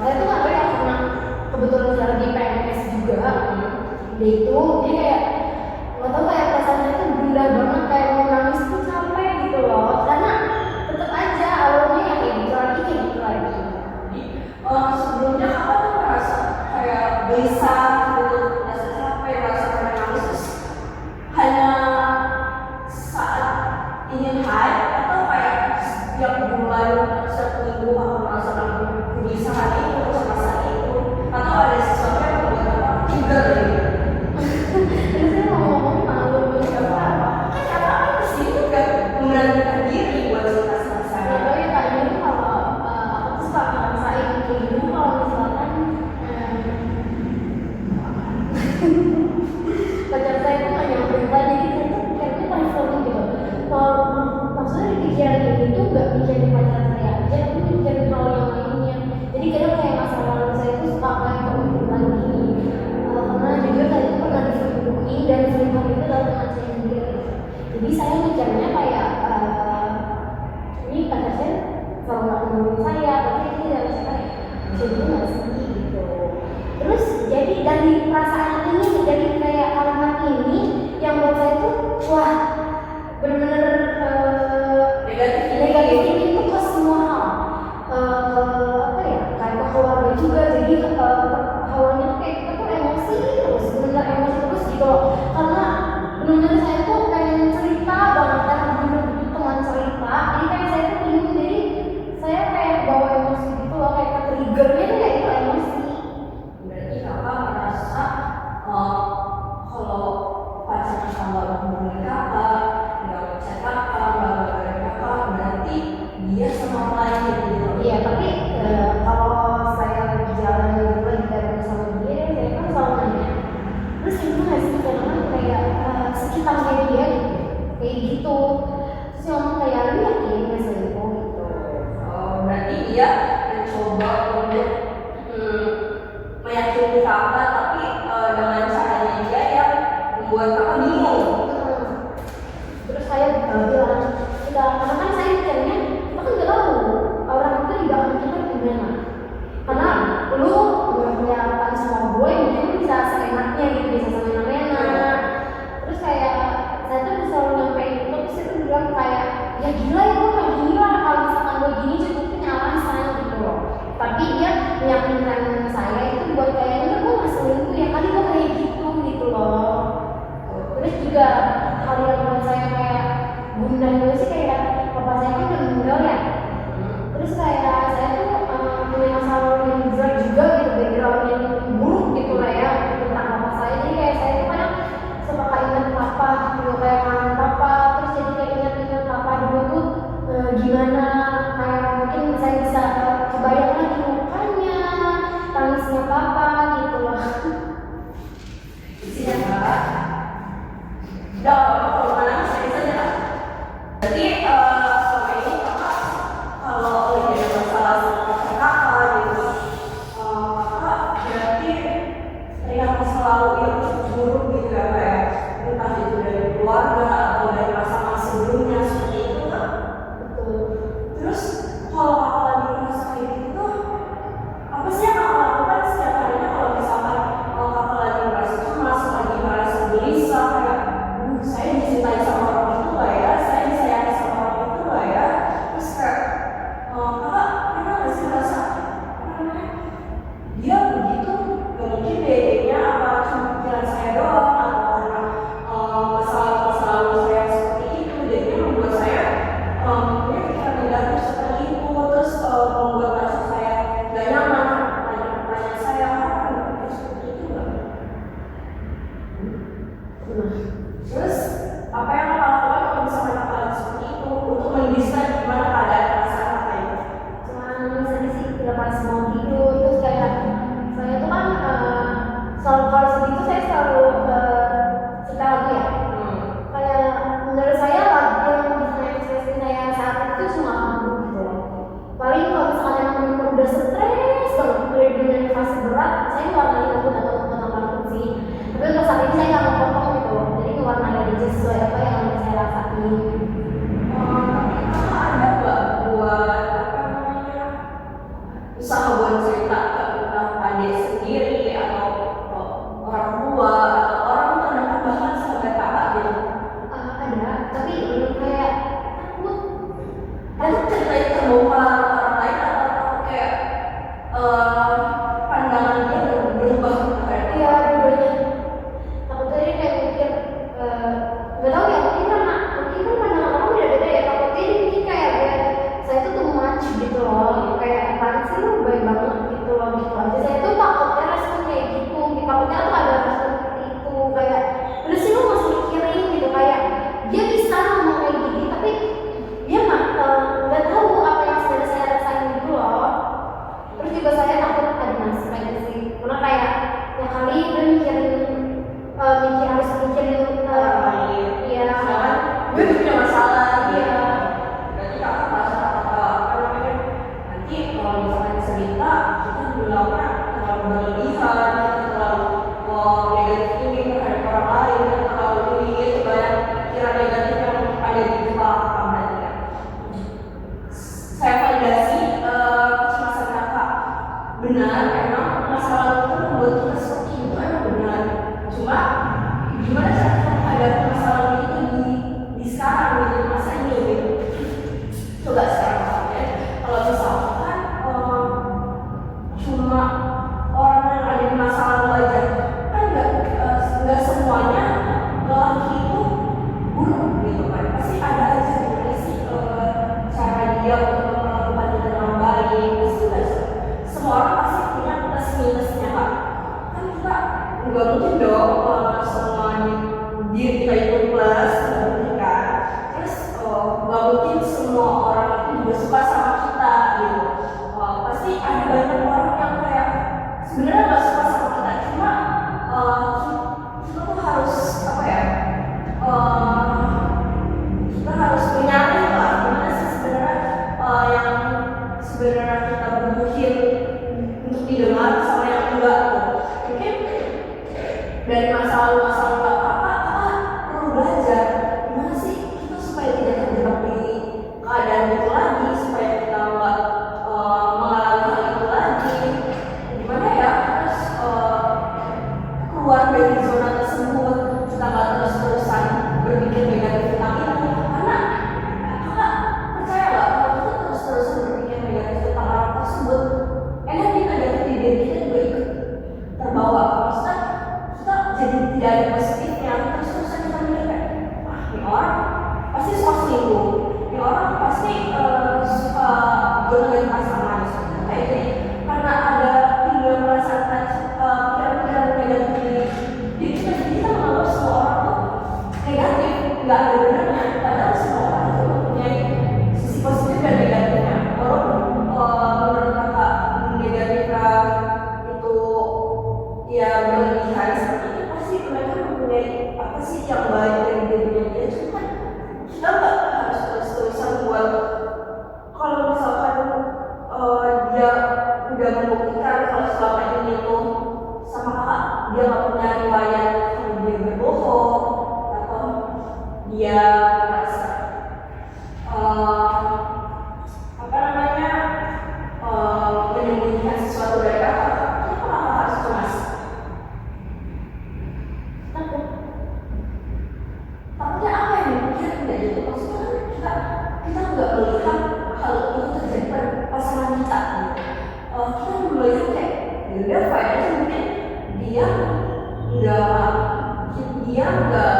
saya tuh nggak tahu ya karena kebetulan saya lagi PNS juga dia itu dia kayak nggak tahu kayak perasaannya tuh bunda banget kayak mau nangis tuh capek gitu loh karena tetap aja awalnya ya kayak gitu lagi sebelumnya kakak tuh merasa kayak bisa gitu, rasa capek, rasa pengen nangis terus hanya saat ingin high atau kayak setiap bulan, setiap minggu kakak merasakan kegelisahan itu, kecemasan itu, atau ada sesuatu yang membuat kakak trigger gitu. terus saya mau ngomong malu Apa? Kan kakak kan kesini juga memberanikan diri buat cerita sama saya. nggak tahu ya kayaknya tuh kalau aku tuh suka ngerasain kayak gitu kalau misalkan pacar saya tuh nggak nyamperin tadi jadi saya tuh kayaknya transform gitu maksudnya di pikiran ini tuh nggak mikirin pacar saya aja tapi mikirin hal yang lainnya jadi kadang kayak masa lalu saya tuh suka kayak keulang lagi karena jujur saya tuh pernah diselingkuhi dan selingkuh itu adalah teman saya sendiri jadi saya mikirnya kayak ini pacar saya kalau nggak nemuin saya berarti ini dari saya jadi nggak sih gitu terus jadi dari perasaan ini jadi kayak kalimat ini yang buat saya tuh wah benar-benar negatif itu ke semua hal apa ya kayak ke keluarga juga jadi awalnya tuh kayak kita tuh emosi terus benar emosi terus gitu loh karena benar-benar saya tuh pengen cerita banget karena benar-benar teman cerita jadi kayak saya tuh bingung jadi saya kayak bawa emosi gitu loh kayak triggernya tuh kayak itu emosi. Berarti kakak merasa kalau pacar kakak hubungi kakak, nggak chat kakak, nggak ngabarin kakak, berarti dia sama orang lain gitu. Iya, tapi kalau saya lagi jalan gitu lagi ketemu sama dia, saya kan selalu nanya. Terus itu nggak sih karena kayak sekitarnya dia gitu, kayak gitu. Terus dia ngomong kayak lu yakin nggak selingkuh gitu. Berarti dia mencoba untuk meyakini kakak, tapi dengan caranya dia yang membuat kakak bingung. Terus saya bilang, karena kan saya mikirnya, kita kan nggak tahu orang itu di belakang kita gimana. Karena lu nggak kelihatan sama gue, mungkin lu bisa seenaknya gitu, bisa semena-mena. Terus kayak saya tuh selalu nyampein itu, terus itu bilang kayak, ya gila ya gue nggak gila kalau misalkan gue gini cukup punya alasan gitu loh. Tapi dia meyakinkan saya itu buat kayak enggak gue nggak selingkuh ya kali gue kayak gitu loh. Terus juga hal yang buat saya kayak bunda juga sih kayak papa saya kan udah meninggal ya. Terus kayak saya tuh punya masalah yang besar juga gitu background yang buruk gitu lah ya tentang papa saya. Jadi kayak saya tuh kadang suka ingat papa gitu kayak kangen papa. Terus jadi kayak ingat papa dulu tuh gimana kayak mungkin saya bisa kebayang lagi mukanya tangisnya papa gitu loh. Isinya kakak. Udah kalau mana saya saja kan. Berarti selama ini kakak kalau lagi ada masalah pandangan dia berubah kayak Iya, dua-duanya. Takutnya dia kayak mikir, nggak tahu ya, mungkin kan pandangan orang beda-beda ya. Takutnya dia mikir kayak saya tuh too much gitu loh, kayak apaan sih lu baik banget gitu loh, gitu aja. Saya tuh takutnya respon kayak gitu, takutnya tuh ada respon seperti itu, kayak udah sih lu masih mikirin gitu, kayak dia bisa ngomong kayak gini tapi dia nggak tahu apa yang sudah saya rasain gitu loh. Terus juga saya takut ada nasib aja sih, karena kayak ya kali udah harus mikirin orang lain. iya. Misalkan gue punya masalah, Iya. berarti kakak merasa apa namanya, nanti kalau misalkan cerita kita bilangnya terlalu berlebihan, kita terlalu negatif ini terhadap orang lain, kita terlalu ini banyak kira negatif yang ada di kepala kakak. Berarti ya saya validasi kecemasan kakak benar, emang masalah itu membuat kita seperti itu, emang benar. Cuma gimana cara kita menghadapi masalah itu di sekarang, di masa ini gitu. Coba sekarang ya, kalau misalkan cuma orang yang ada di masa lalu aja, kan nggak semuanya lelaki itu buruk gitu kan. Pasti ada aja gimana sih cara dia untuk melakukan itu dengan baik. Pasti nggak semua orang pasti punya plus minusnya kan. Kan kita nggak mungkin dong semua diri kita itu plus, nggak mungkin kan. Terus nggak mungkin semua orang itu juga suka sama kita gitu. Pasti ada banyak orang yang kayak sebenarnya nggak suka sama kita, cuma kita tuh harus apa ya, kita harus menyadari lah gimana sih sebenarnya yang sebenarnya kita butuhin untuk didengar sama yang enggak tuh. Mungkin dari masa lalu kakak perlu belajar gimana sih kita supaya tidak terjebak di keadaan itu lagi, supaya kita nggak mengalami hal itu lagi. Gimana ya, terus keluar dari zona tersebut, kita nggak terus-terusan berpikir negatif tentang itu. Karena kakak percaya nggak kalau kita terus-terusan berpikir negatif tentang orang tersebut, energi negatif di diri kita juga ikut terbawa. Maksudnya kita jadi tidak ada positifnya, terus-terusan kita mikir kayak ini orang pasti suka selingkuh, ini orang pasti suka gonta-ganti pasangan, kayak jadi karena ada timbul perasaan pikiran-pikiran negatif di kita, jadi kita menganggap semua orang tuh negatif, nggak ada benarnya. Padahal semua orang itu mempunyai sisi positif dan negatifnya. Walaupun menurut kakak negatifnya itu ya berlebihan seperti itu, pasti mereka mempunyai apa sih yang baik dari dirinya dia. Cuma kita nggak harus terus-terusan buat kalau misalkan dia udah membuktikan kalau selama ini tuh sama kakak dia nggak punya riwayat kalau dia berbohong atau dia merasa apa namanya menyembunyikan sesuatu dari kakak, kenapa kakak harus cemas? Takutnya apa yang dipikirkan dari itu? Maksudnya kan kita nggak melihat hal itu terjadi pada pasangan kita. Kita melihat kayak ya udah fine aja, mungkin dia nggak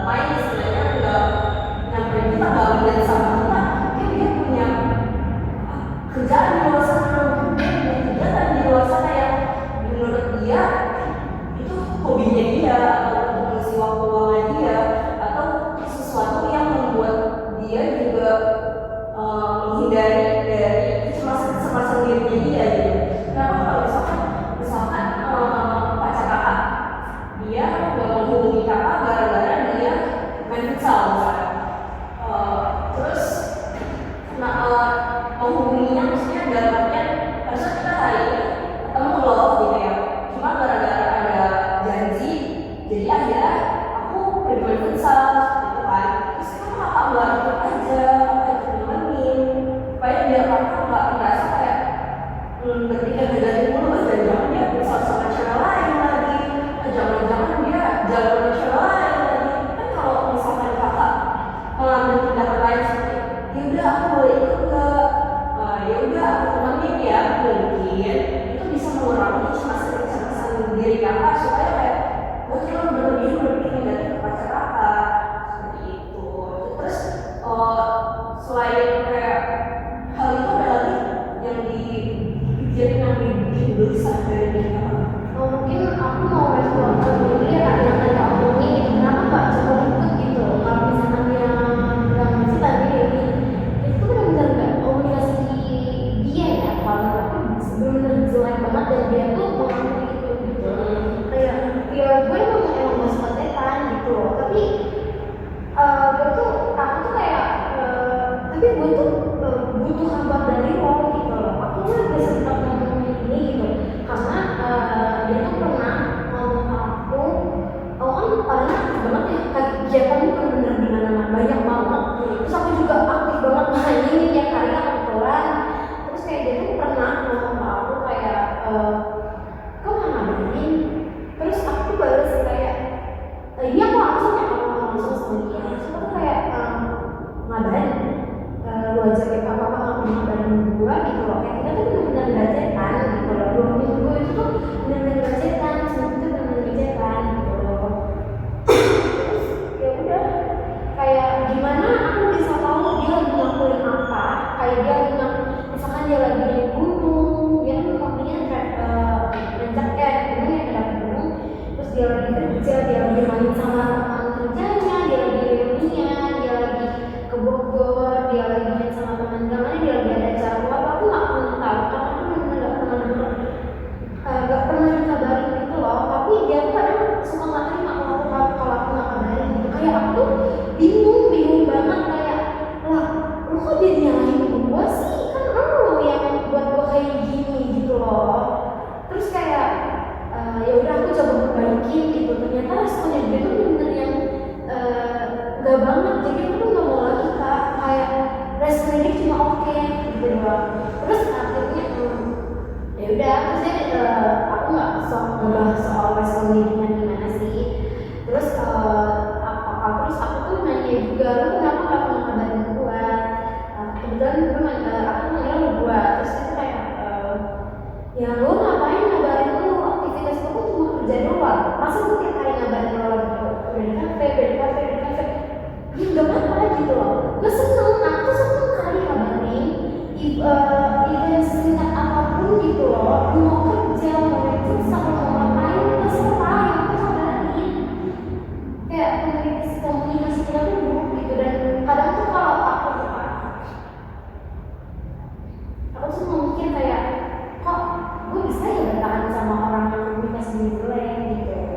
main istilahnya, nggak nyamperin kita, nggak melihat sama kita. Mungkin dia punya kerjaan di luar sana, mungkin dia punya kegiatan di luar sana yang menurut dia itu hobinya dia, atau untuk mengisi waktu luangnya dia, atau sesuatu yang membuat dia juga menghindari dari kecemasan dirinya dia gitu. Kenapa kalau misalkan pacar kakak kakak supaya kayak mungkin lo berlebih berpikir negatif ke pacar kakak seperti itu. Terus selain kayak hal itu ada lagi yang dipikirin yang bikin gelisah dari diri kakak? Mungkin aku mau respon dulu ya kan yang tadi aku omongin kenapa nggak coba ikut gitu kalau misalkan yang bilang sih tadi ini itu benar-benar nggak komunikasi dia ya kalau aku benar-benar jelek banget dan dia tuh mengakui itu gitu kayak ya gue emang gak suka tekan gitu loh tapi gue tuh aku tuh kayak tapi gue tuh butuh kabar dari lo gitu loh aku tuh udah sempat ngomongin ini gitu karena dia tuh pernah ngomong ke aku kan orangnya aktif banget ya kegiatan tuh bener-bener di mana-mana banyak banget terus aku juga aktif banget main tiap hari kan kebetulan terus kayak dia tuh pernah ngomong ke aku kayak kau nggak ngabarin terus aku tuh balas kayak iya kok langsung ya kalau langsung sama dia terus aku kayak ngabarin lu aja kayak apa-apa nggak punya ngabarin gue gitu loh kayak kita tuh bener-bener gajetan gitu loh 2 minggu itu tuh bener-bener gajetan seminggu itu bener-bener gajetan gitu loh terus ya udah kayak gimana aku bisa tahu dia lagi ngelakuin apa kayak dia lagi misalkan dia lagi di gunung dia kan waktunya nanjak kayak gunung ya ke gunung terus dia lagi kerja dia lagi main sama teman kerjanya dia lagi reunian dia lagi ke Bogor dia lagi main sama teman-temannya dia lagi ada acara luar aku nggak pernah tahu karena aku benar-benar nggak pernah denger nggak pernah dikabarin gitu loh tapi dia tuh kadang suka nggak terima kalau aku nggak kabarin gitu kayak aku tuh bingung banget kayak lah lu kok jadi nyalahin gue sih kan lu yang buat gue kayak gini gitu loh terus kayak ya udah aku coba perbaikin gitu ternyata responnya dia tuh bener yang nggak banget jadi aku tuh nggak mau lagi kak kayak responnya dia cuma oke gitu doang terus akhirnya ya udah terus dia aku nggak ngebahas soal responnya gimana sih terus terus aku tuh nanya juga lu kenapa nggak pernah ngabarin gue kebetulan aku nanya lu gue terus itu kayak ya lu ngapain ngabarin lu aktivitas lu kan cuma kerja doang masa lu tiap hari ngabarin lu lagi udah di kafe ya nggak apa-apa gitu loh gue seneng aku seneng kali kabarin event singkat apapun gitu loh mau kerja mau futsal mau ngapain terserah yang aku kabarin kayak komunikasi kita tuh buruk gitu dan kadang tuh kalau aku tuh mikir kayak kok gue bisa ya bertahan sama orang yang komunikasi jelek gitu ya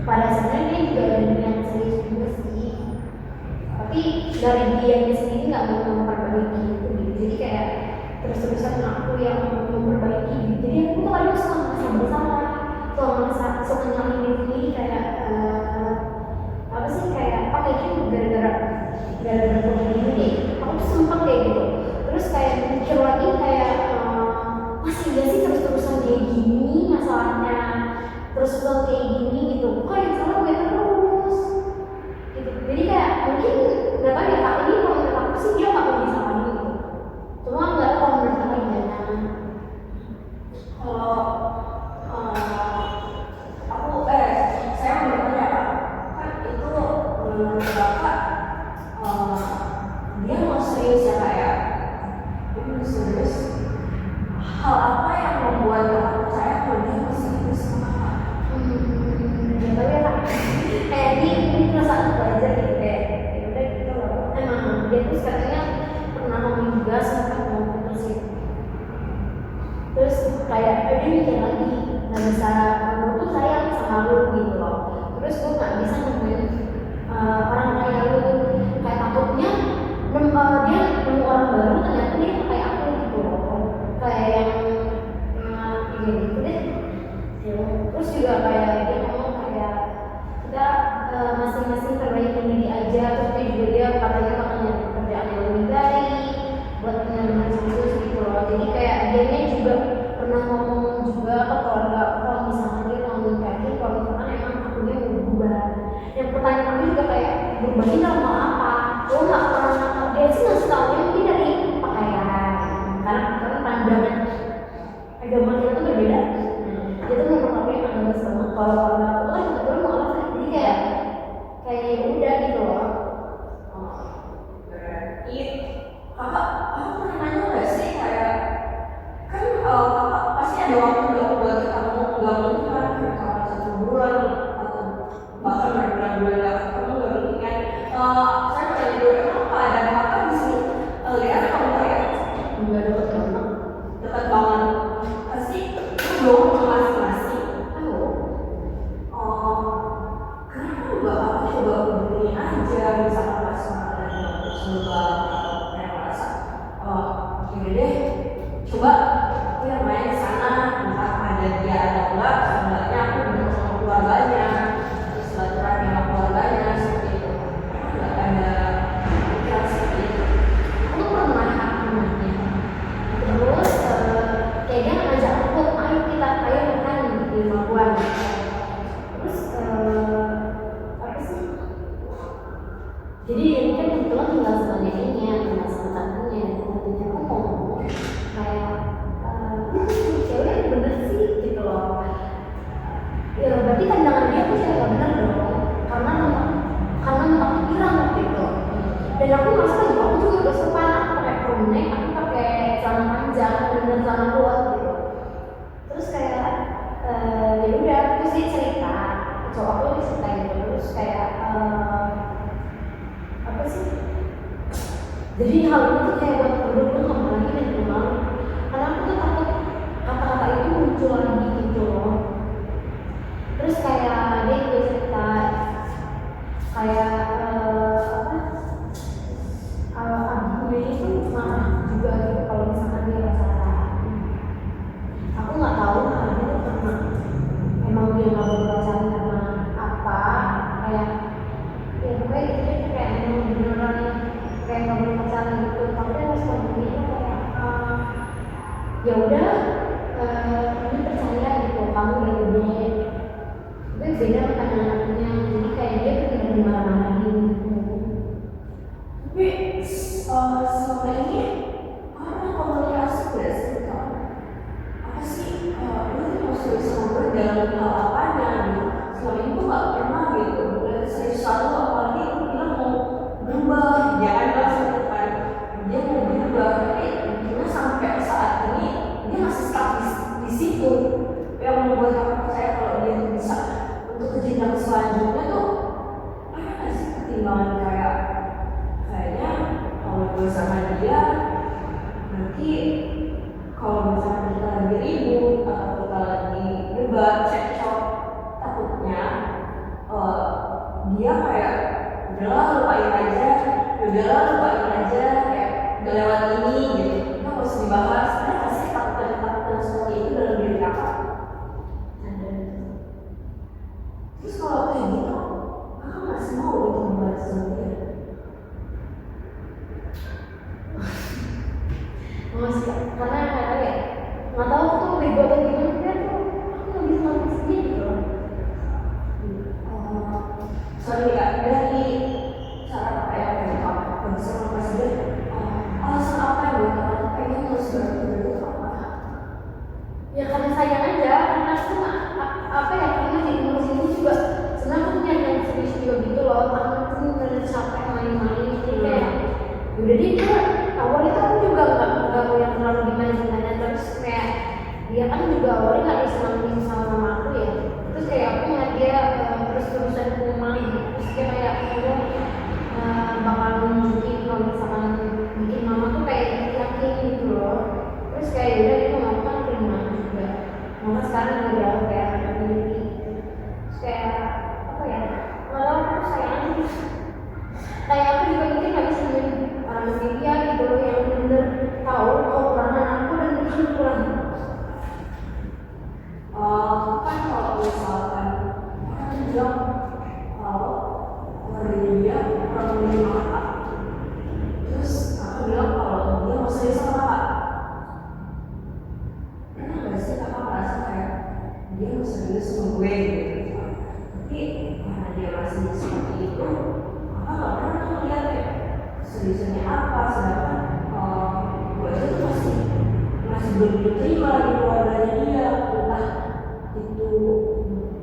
pada saatnya dia juga ada yang serius juga sih tapi dari dia sendiri nggak mau memperbaiki itu gitu jadi kayak terus-terusan aku yang memperbaiki gitu jadi aku tuh kadang suka ngerasa bersalah suka nyalahin diri sendiri kayak apa sih kayak apa itu gara-gara begini deh aku tuh sumpah kayak gitu terus kayak mikir lagi kayak masih gak sih terus-terusan kayak gini masalahnya terus-terusan kayak gini gitu kok yang salah gue terus gitu jadi kayak mungkin gak tau ya kak ini kalau menurut aku sih dia gak mau disalahin gitu cuma gak tau kalau menurut kakak gimana kalau aku saya mau bertanya kan itu menurut kakak dia mau serius ya kayak ini serius hal apa yang membuat kakak percaya kalau dia masih serius sama kakak? Ya tapi ya kak kayak ini perasaan aku aja gitu kayak ya udah gitu loh emang dia tuh sekarangnya pernah ngomong juga sempat mau putus gitu terus kayak dia mikir lagi nggak bisa aku tuh sayang sama lu gitu loh terus gue nggak bisa nemuin orang kayak lu kayak takutnya dia nemu orang baru ternyata dia kayak aku gitu loh kayak yang gitu deh terus juga kayak dia ngomong kayak kita masing-masing perbaikin diri aja terus dia katanya kerjaan yang lebih baik buat benar-benar serius gitu loh jadi kayak dia juga pernah ngomong juga ke keluarga kalau misalkan dia mau nikahin kalau misalkan emang akunya mau berubah yang pertanyaan aku juga kayak berubahnya dalam hal apa lo nggak pernah dia sih ngasih taunya mungkin dari pakaian karena pandangan agama kita tuh berbeda ada waktu nggak buat ketemu, nggak mungkin kan kapan 1 bulan atau bahkan berbulan-bulan nggak ketemu, nggak mungkin kan. Saya bertanya dulu, emang apa ada kakak di sini? Lihat kamu nggak ya? Nggak dapet banget. Dekat banget. Pasti belum masing-masing. Tahu. Kenapa nggak aku coba hubungi aja, misalkan pas ada semoga kayak merasa ini deh, coba aku yang main ke sana, entah ada dia atau enggak, sebenarnya aku udah sama keluarganya, terus silaturahmi sama keluarganya seperti itu. Nggak ada pikiran seperti itu. Aku pernah namanya. Terus kayak dia ngajak aku, ayo makan di rumah gua. Terus apa sih? Jadi ini kan kebetulan tinggal sama neneknya, tinggal sama tantenya. Tantenya aku mau ngomong kayak cewek bener sih gitu loh. Ya berarti pandangan dia tuh saya nggak bener dong, karena memang pikiran waktu itu. Dan aku merasa juga aku juga udah sopan, aku pakai crewneck, aku pakai celana panjang dan celana kuat gitu. Terus kayak ya udah aku sih cerita, cowok aku cerita gitu, terus kayak apa sih? Jadi hal itu tuh kayak buat berdua nggak mau lagi main rumah, karena aku tuh takut kata-kata itu muncul lagi gitu loh. Terus kayak dia juga cerita kayak adiknya itu marah juga gitu kalau misalkan dia pacaran. Aku nggak tahu karena dia tuh karena emang dia nggak boleh pacaran karena apa, kayak ya pokoknya gitu deh, kayak emang beneran kayak nggak boleh pacaran gitu. Tapi dia respon dia kayak ya udah ini percaya gitu, kamu udah gede. Tapi beda sama anak-anaknya, jadi kayak dia bener dimarah-marahin gitu. Tapi selama ini karena komunikasi nggak sih kan? Apa sih? Lu tuh harus bisa ngobrol dalam hal apanya gitu. Selama ini tuh nggak pernah gitu. Dan serius satu apalagi lu bilang mau berubah, jangan langsung kan. Dia mau berubah, tapi intinya sampai saat ini dia masih stuck di situ. Yang membuat aku percaya kalau dia tuh bisa untuk ke jenjang selanjutnya tuh ada nggak sih pertimbangan kayaknya kalau gue sama dia nanti kalau misalnya kita lagi ribut atau kita lagi debat cekcok, takutnya dia kayak udahlah lupain aja kayak udah lewat ini gitu, kita nggak usah dibahas. Ada nggak sih takutan seperti itu dalam diri kakak? Terus kalau kayak gitu, kakak masih mau untuk membahas sama dia? Masih, karena kayak ya nggak tahu aku tuh bego atau gimana, dia tuh aku nggak bisa ngomong sendiri gitu loh. Sorry kak, dari cara kakak yang bisa ngomong dia, alasan apa yang buat kakak pengen terus berarti itu apa? Ya karena sayang aja, karena aku tuh apa ya, karena di umur sini juga sebenarnya aku punya yang serius juga gitu loh, karena aku bener capek main-main. Jadi kayak udah dia awalnya tuh aku juga nggak mau yang terlalu gimana, terus kayak dia kan juga awalnya nggak disenangin sama mama aku ya, terus kayak aku ngeliat dia terus-terusan main, terus dia kayak bakal nunjukin kalau misalkan bikin mama tuh kayak yakin gitu loh. Terus kayak udah dia mau makan terima juga, mama sekarang udah kayak anak sendiri gitu. Terus kayak apa ya, nggak tahu, aku sayang aja. Kayak aku juga mungkin nggak bisa menjadi orang media gitu loh yang bener tahu kekurangan aku dan kurang. Kan kalau misalkan kan bilang kalau keluarga dia orang menerima kakak, terus aku bilang kalau dia mau serius sama kakak. Pernah nggak sih kakak merasa kayak dia mau serius sama gue gitu? Tapi karena dia masih seperti itu, kakak nggak pernah melihat ya seriusnya apa, sedangkan gue itu masih belum diterima di keluarganya dia. Entah itu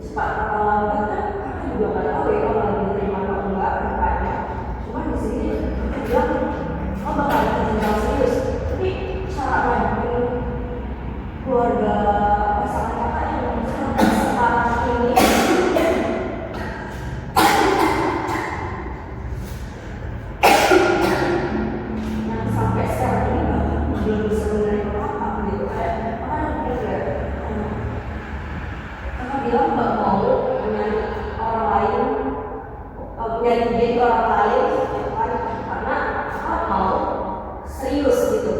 cepat atau lambat kan kakak juga nggak tahu ya kalau lagi diterima atau enggak depannya. Cuma di sini kakak bilang bakal ada jenjang serius, tapi cara ngadepin keluarga bilang nggak mau nyari orang lain, nyari jadi orang lain gitu kan, karena kakak mau serius gitu.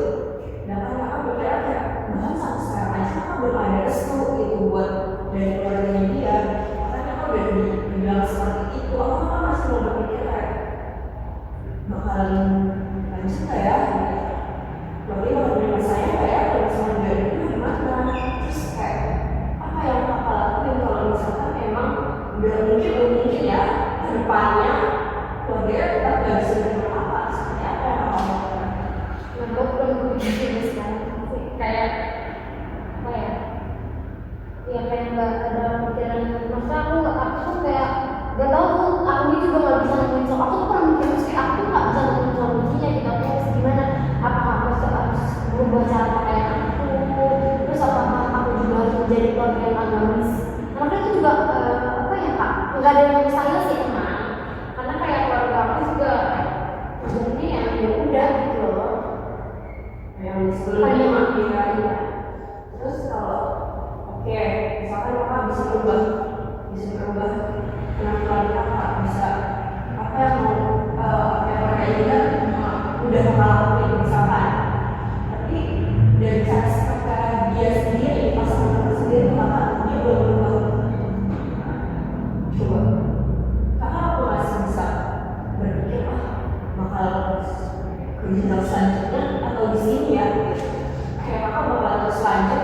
Dan kakak berpikir kayak bahkan sampai sekarang aja kakak belum ada restu gitu buat dari keluarganya dia. Makanya kakak udah dibilang seperti itu, aku kan masih mau berpikir kayak bakalan lanjut nggak ya? Berarti bakal menerima saya nggak ya? Kalau misalnya nggak ada gimana? Terus kayak apa yang kakak lakuin kalau misalkan emang udah mungkin ya kedepannya keluarga tetap nggak bisa menerima apa? Seperti apa yang kakak lakukan? Nah, gue belum begitu sekarang sih. Kayak apa ya? Ya kayak nggak ada pikiran. Masa aku kayak nggak tahu tuh. Aku ini juga nggak bisa nemuin soal. Aku tuh pernah mikir sih. Aku tuh nggak bisa nemuin solusinya gitu. Aku harus gimana? Apakah aku harus berubah cara pakaian aku? Terus apakah aku juga harus menjadi keluarga yang agamis? Karena itu juga apa ya kak? Nggak ada yang mustahil sih emang. Karena kayak keluarga aku juga sebenarnya ya udah gitu loh. Yang sebelumnya ya. Terus kalau oke, misalkan kakak bisa berubah penampilan kakak, bisa apa yang mau apa yang kakak inginkan udah kakak lakuin misalkan, tapi dari cara sikap dia sendiri, pasangan kakak sendiri kakak dia belum berubah. Coba kakak apa masih bisa berpikir bakal ke jenjang selanjutnya atau di sini ya? Kayak kakak bakal terus lanjut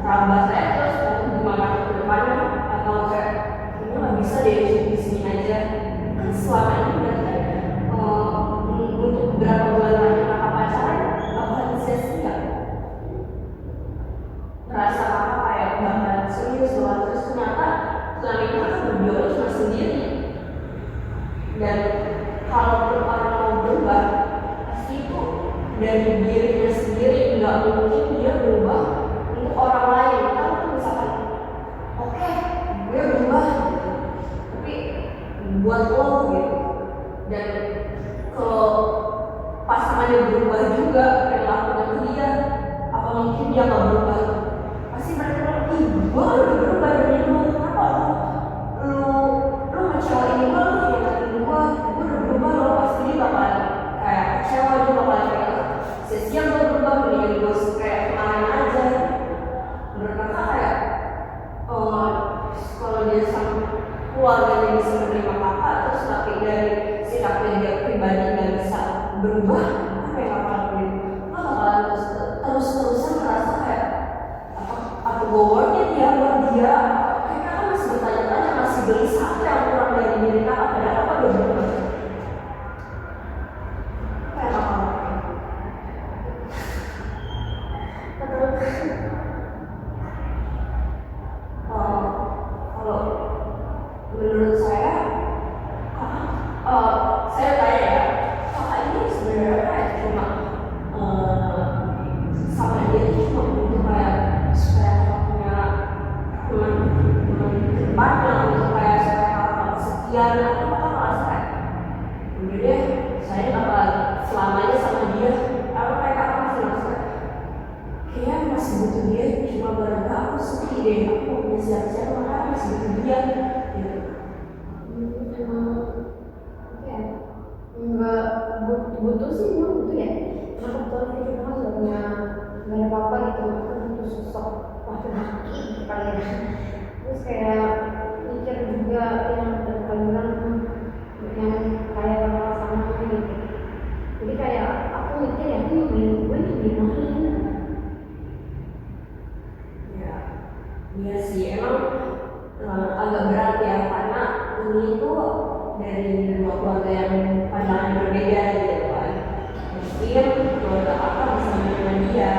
rambut saya terus gimana ke depannya, atau kayak ini nggak bisa deh di sini aja. Kan selama ini berarti untuk beberapa bulan lagi kakak pacaran bakalan sia-sia. Merasa kakak kayak bakal serius banget, terus ternyata selama ini kakak berdua cuma sendiri. Dan kalau orang mau berubah pasti itu dari dirinya sendiri, nggak mungkin dia berubah untuk orang lain. Kalau tuh misalkan oke, gue berubah gitu, tapi buat lo gitu. Dan kalau pasangannya berubah juga perilakunya ke dia, apa mungkin dia nggak berubah? Pasti mereka bilang, ih gue udah berubah dari lu, kenapa lu ngecewain gue, lu nyakitin gue udah berubah. Lo pasti dia bakal kayak kecewa, dia bakal kayak sia-sia gue berubah, mendingan gue kayak kemarin aja. Menurut kakak kayak kalau dia sama keluarganya bisa menerima kakak, terus tapi dari sikapnya dia pribadi nggak bisa berubah, apa yang kakak lakuin? Kakak bakalan terus-terusan merasa kayak apa gue worth it ya buat dia? Kayak kakak masih bertanya-tanya, masih gelisah apa yang kurang dari diri kakak, padahal kakak udah berubah. Apa yang kakak lakuin? Kalau menurut saya, saya tanya ya, kakak ini sebenarnya kayak cuma sama dia itu cuma untuk kayak supaya kakak punya teman kedepannya, untuk kayak supaya kakak kesekian, atau kakak merasa kayak udah deh, saya bakal selamanya sama dia. Atau kayak kakak masih merasa kayaknya masih butuh dia, cuma gara-gara aku sepi deh, aku punya siapa-siapa, makanya masih butuh dia gitu. Emang apa ya, nggak butuh sih, emang butuh ya. Karena kebetulan kita kan nggak ada apa-apa gitu, kita butuh sosok laki-laki gitu kali ya. Terus kayak mikir juga yang terkadang yang kayak sama gitu. Jadi kayak aku mikir ya, gue gimana? Iya sih, emang agak berat ya, karena ini tuh dari dua keluarga yang pandangan berbeda gitu kan. Mungkin keluarga kakak bisa menerima dia,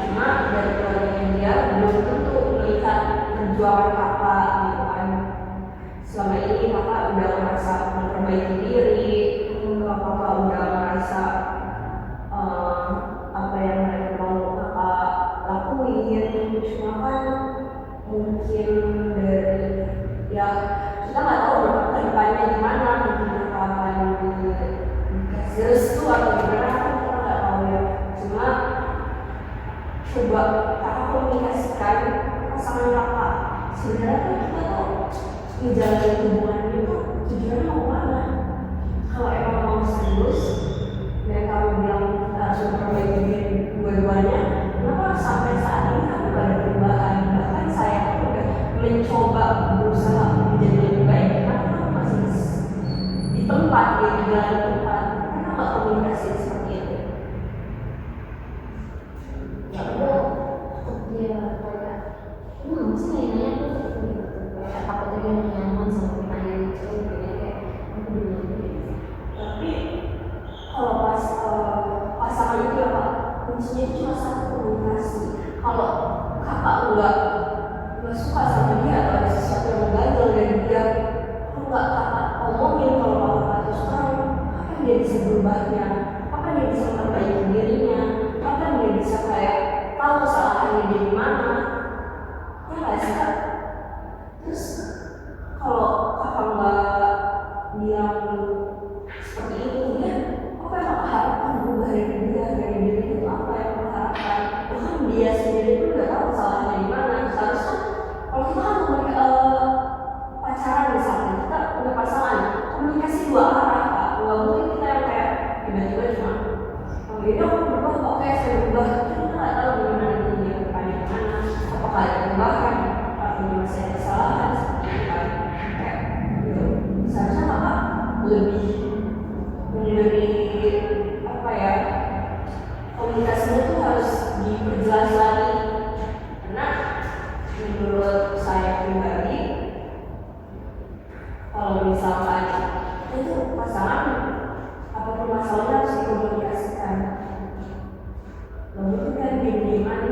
cuma dari keluarganya dia belum tentu melihat perjuangan kakak gitu kan. Selama ini kakak udah merasa memperbaiki diri, kakak udah merasa apa yang mereka mau kakak lakuin, cuma kan mungkin dari ya kita nggak tahu ke depannya gimana, mungkin akan dikasih restu atau gimana, kita nggak tahu ya. Cuma coba kakak komunikasikan pasangan kakak sebenarnya kan kita tuh ngejalanin hubungan itu tujuannya mau kemana? Kalau emang mau serius dan kamu bilang kita harus memperbaiki diri dua-duanya, kenapa sampai saat ini kamu gak ada perubahan? Bahkan saya pun udah mencoba berusaha menjadi lebih baik, kenapa kamu masih di tempat, di jalan tempat? Kenapa gak komunikasi seperti itu? Ya aku dia kayak nggak sih nanya aku kayak takutnya dia nggak nyaman sama pertanyaan itu kayak aku bilang gitu. Tapi kalau pas pasangan itu ya Pak, kuncinya itu cuma satu, komunikasi. Kalau kakak nggak suka sama dia atau ada sesuatu yang mengganjal dari dia, kalau nggak kakak omongin, kalau kakak terus terang, kapan dia bisa berubahnya? Kapan dia bisa memperbaiki dirinya? Kapan dia bisa kayak tahu kesalahannya dia di mana? Ya nggak sih Kak? Terus kalau kakak nggak bilang seperti itu, ya apa yang kakak harapkan berubah dari diri itu? Apa yang kakak harapkan? Bahkan dia sendiri pun udah tahu kesalahannya di mana. Seharusnya kalau kita kan pacaran misalnya, kita punya pasangan, komunikasi dua arah Kak. Nggak mungkin kita yang kayak tiba-tiba cuma ini aku berubah, oke saya berubah. Kita nggak tahu gimana itu dia depannya gimana. Apakah ada perubahan? Apakah masih ada kesalahan? Seperti itu kan. Kayak gitu. Seharusnya kakak lebih apa ya, komunikasinya tuh harus diperjelas lagi, karena menurut saya pribadi kalau misalkan itu pasangan apapun masalahnya harus dikomunikasikan. Lalu kan diem-dieman.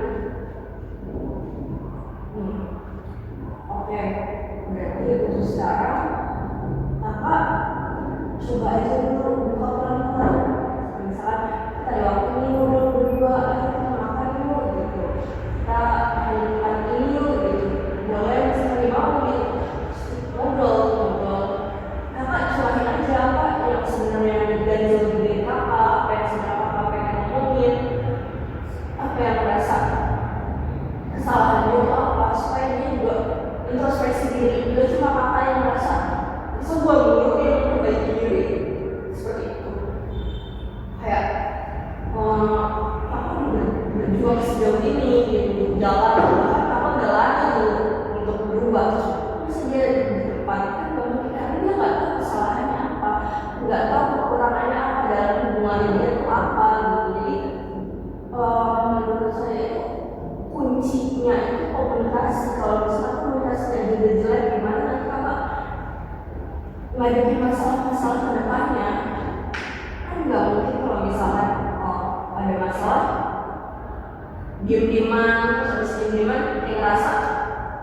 Oke, berarti untuk sekarang kakak coba aja dulu buka pelan-pelan. Misalkan kita ada waktu ini ngobrol berdua, ayo kita makan yuk gitu, kita makan ini yuk gitu, boleh sekali mau gitu, ngobrol. Kakak curahin aja apa yang sebenarnya ganjil di diri kakak, apa yang sebenarnya kakak pengen ngomongin, apa yang merasa kesalahan dia itu apa, supaya dia juga introspeksi diri. Gak cuma kakak yang merasa sebuah dulu yang memperbaiki diri seperti itu. Kayak aku udah berjuang sejauh ini gitu, jalan bahkan aku udah lari untuk berubah. Masa dia di depan kan gak mungkin, karena dia nggak tahu kesalahannya apa, nggak tahu kekurangannya apa dalam hubungannya dia itu apa gitu. Jadi menurut saya itu kuncinya itu komunikasi. Kalau misalnya komunikasinya juga jelek, gimana nanti kakak menghadapi masalah-masalah ke depannya? Kan nggak mungkin kalau misalkan ada masalah diem-dieman, terus habis diem-dieman dia ngerasa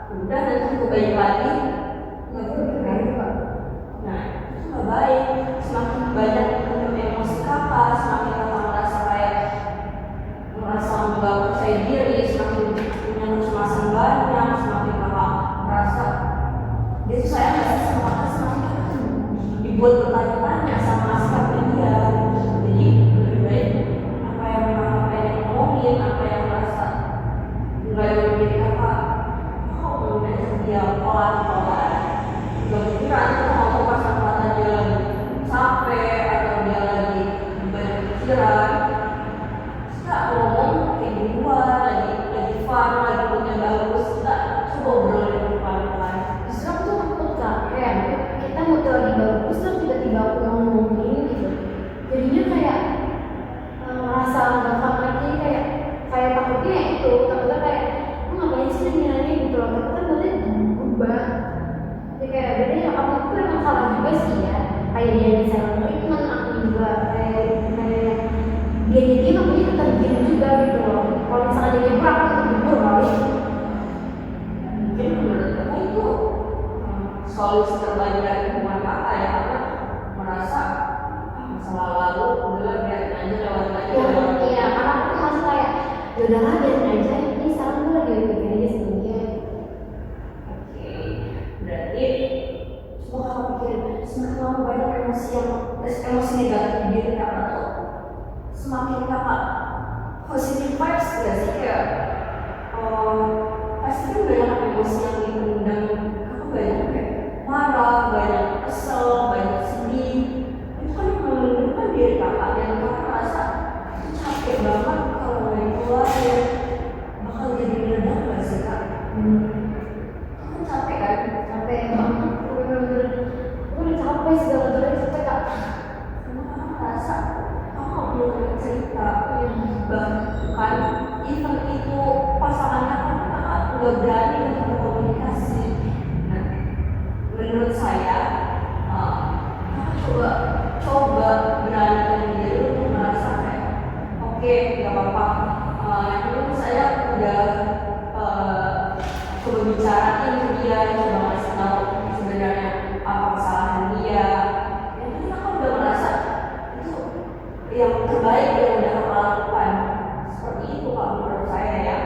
udah nanti aku baik lagi, nggak boleh kan Pak? Nah itu nggak baik. Semakin banyak emosi kakak, semakin kakak merasa kayak merasa nggak percaya diri, semakin punya kecemasan banyak, semakin kakak merasa dia tuh sayang nggak sih sama kakak, semakin kakak dibuat bertanya-tanya sama sikapnya dia. Jadi lebih baik apa yang kakak pengen ngomongin, apa yang merasa nggak ada di diri kakak, kok ngomongin aja dia pelan-pelan. Gak mungkin nanti ngomong pas kata dia lagi capek atau dia lagi banyak pikiran. Kita ngomong kayak di luar, lagi fun, lagi punya bagus, kita coba obrolin pelan-pelan. Justru aku tuh takut Kak, kayak kita mood lagi bagus terus tiba-tiba aku ngomongin gitu, jadinya kayak merasa nggak fun lagi, kayak takutnya itu, takutnya kayak aku ngapain sih nanya gitu loh, tapi kan berarti berubah. Jadi kayak berarti ya kamu itu emang salah juga sih ya, kayak dia misalnya treatment aku juga kayak dia jadi aku jadi tergila juga gitu loh. Kalau misalnya dia nyebur aku nyebur kali. Mungkin menurut kamu itu solusi terbaik dari hubungan kakak ya, karena merasa masa lalu udahlah biarin aja, lewatin aja. Iya, karena aku tuh masih kayak ya udahlah biarin aja, ini sekarang gue lagi bikin aja sendiri. Oke, berarti coba kakak pikirin, semakin lama banyak emosi negatif di diri kakak tuh, semakin kakak positive vibes gak sih? Kayak pasti kan banyak emosi yang dipendam nggak berani untuk berkomunikasi. Nah, menurut saya kakak coba beranikan diri untuk merasa kayak oke, nggak apa-apa. Yang penting saya udah coba bicarain ke dia, coba ngasih tahu sebenarnya apa kesalahan dia. Yang penting aku udah merasa itu yang terbaik yang udah aku lakukan. Seperti itu kalau menurut saya ya.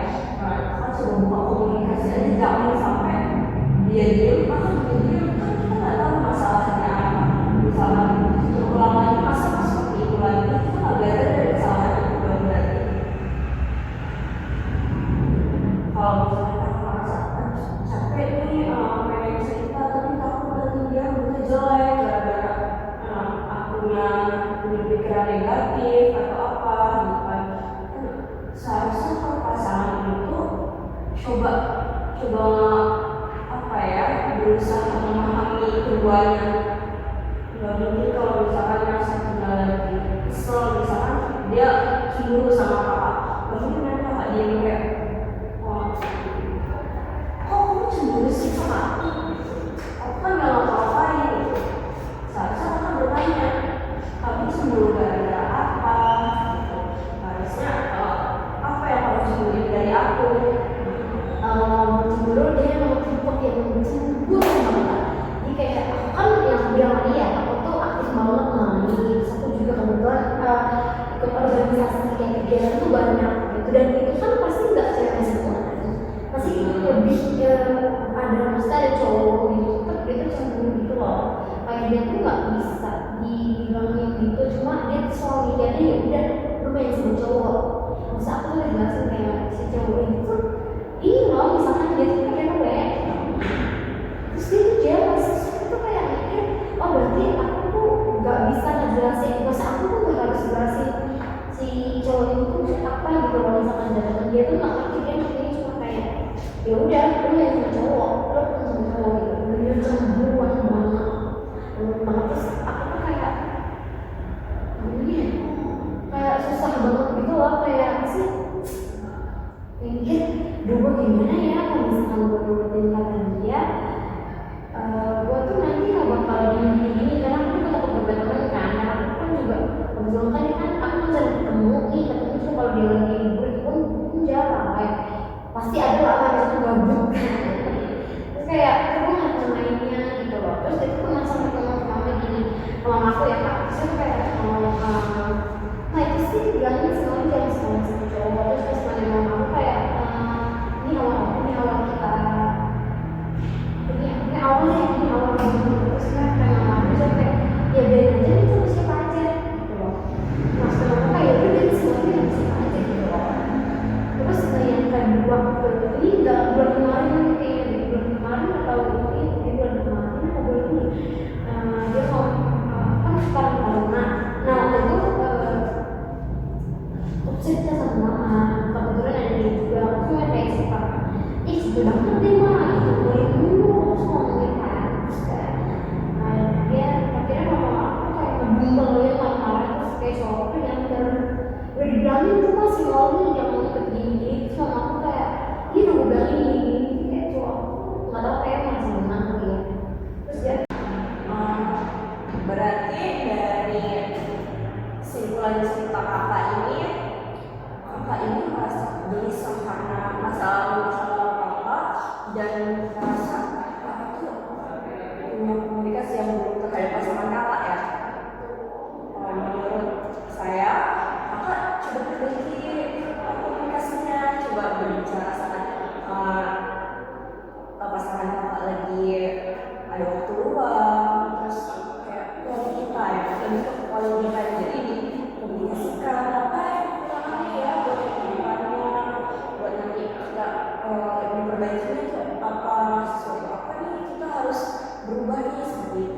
Aku coba buka komunikasi aja, jangan sampai dia diem, aku juga diem. Kan kita nggak tahu masalahnya apa. Misalnya terulang lagi masalah seperti itu lagi, kita nggak belajar dari kesalahan itu berarti. Kalau misalnya aku merasa capek nih, pengen cerita tapi takut nanti dia berita jelek gara-gara akunya punya pikiran negatif atau apa gitu kan. Seharusnya kalau pasangan itu coba apa ya, berusaha memahami keduanya. Nggak mungkin kalau misalkan yang satunya lagi kesel, misalkan dia cemburu sama kakak, nggak mungkin kan kakak dia kayak kok kamu cemburu sih sama aku kan nggak ngapa-ngapain gitu. Seharusnya kakak bertanya, kamu cemburu gara-gara apa gitu. Harusnya apa yang kamu cemburuin dari aku. Cemburu dia mau tipe yang cemburu banget. Jadi kayak aku kan yang bilang dia, aku tuh aktif banget nangis. Aku juga kebetulan ikut organisasi kayak kegiatan tuh banyak gitu, dan itu kan pasti nggak cewek semua, pasti lebih ada mesti ada cowok gitu, kan dia tuh cemburu gitu loh. Kayak dia tuh nggak bisa dibilangin gitu, cuma dia soal mikirnya ya udah lu main sama cowok. Masa aku tuh jelasin kayak si cowok itu ini loh, misalkan dia tuh pakai cewek, terus dia tuh jelas, itu kayak mikir, oh berarti aku tuh nggak bisa ngejelasin, masa aku tuh nggak harus jelasin si cowok itu tuh apa gitu loh. Misalkan dia tuh nggak ngerti, dia ngerti cuma kayak ya udah lu main sama cowok, lu ketemu sama cowok gitu, dia cemburuan banget. Terus aku tuh kayak ini kayak susah banget gitu loh, kayak apa sih, mikir gue gimana ya kalau misalkan gue nurutin kata dia, gue tuh nanti gak bakal gini-gini, karena aku juga takut berteman kan, karena aku kan juga kebetulan kan dia kan aku kan sering ketemu tuh kalau dia lagi libur itu pun jarang, kayak pasti ada lah kan itu gabut kan. Terus kayak gue nggak tahu mainnya gitu loh. Terus itu pernah sampai ngomong gini sama aku ya kak, terus kayak nah itu sih bilangnya selalu jangan sama cowok. Terus pas ngomong aku kayak ini awal kita ini awal terus kan aku sampai ya biarin aja itu siapa aja gitu loh. Mas kenapa kayak udah semuanya yang siapa aja gitu loh. Terus yang kedua ini nggak bulan kemarin kayaknya di bulan kemarin atau di bulan kemarin atau bulan ini dia mau kan sekarang corona. Nah waktu itu aku cerita sama mama, kebetulan ada dia juga, aku cuma kayak suka sedih banget deh mah gitu, boleh dulu terus ngomongin kan. Terus kayak dia akhirnya mama aku kayak ngebimbangin marah-marah, terus kayak cowoknya nyamper udah dibilangin tuh mas si Maulnya jangan ikut gini. Terus mama aku kayak dia udah bilangin gini, kayak cowok nggak tau kayak masih menang kali ya. Terus dia berarti dari simpulan cerita kakak ini merasa gelisah karena masalah kakak dan merasa kakak tuh punya komunikasi yang buruk terhadap pasangan kakak ya. Menurut saya kakak coba perbaiki komunikasinya, coba berbicara sama pasangan kakak lagi ada waktu luang, terus kayak kita ya lebih ke quality time, jadi dikomunikasikan apa yang kurangnya ya buat kehidupannya, buat nanti kita diperbaikinya tuh apa, sesuatu apa nih kita harus berubah nih seperti itu.